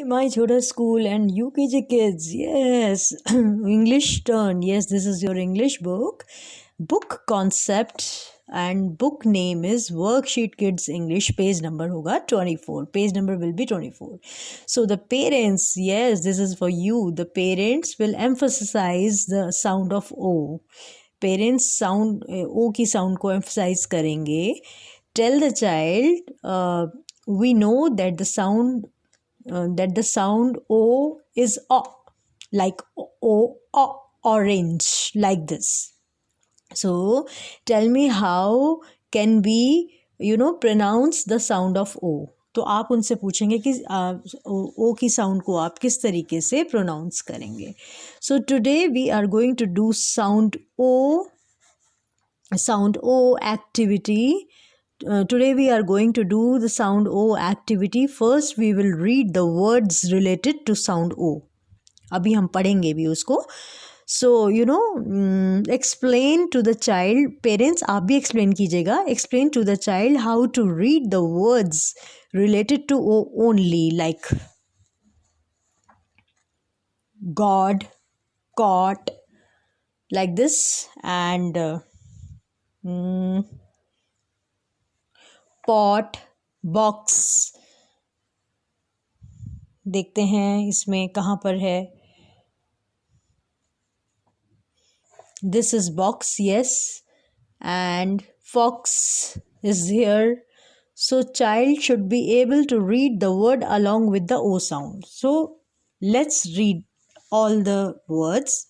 my Choda School and UKG kids. Yes, English turn. Yes, this is your English book. Book concept and book name is Worksheet Kids English. Page number hoga 24. Page number will be 24. So the parents, yes, this is for you. The parents will emphasize the sound of O. Parents sound O की sound को emphasize करेंगे. Tell the child, we know that the sound O is O, like O, orange, like this. So tell me how can we pronounce the sound of O. तो आप उनसे पूछेंगे कि ओ की sound को आप किस तरीके से प्रोनाउंस करेंगे. So today we are going to do sound O activity. Today we are going to do the sound O activity. First we will read the words related to sound O. अभी हम पढ़ेंगे भी उसको. So explain to the child. Parents आप भी explain कीजिएगा. Explain to the child how to read the words related to O only, like God, caught, like this, and pot, box. देखते हैं इसमें कहाँ पर है. This is box, yes, and fox is here. So child should be able to read the word along with the O sound. So let's read all the words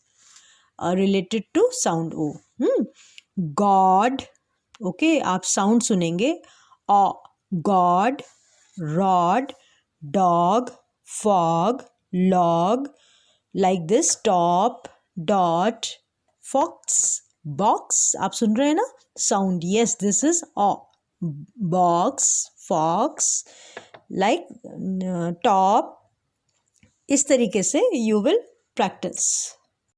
related to sound O. God, okay, आप sound सुनेंगे. God, rod, dog, fog, log, like this, top, dot, fox, box. आप सुन रहे हैं ना sound? Yes, this is box, fox, like top. इस तरीके से you will practice.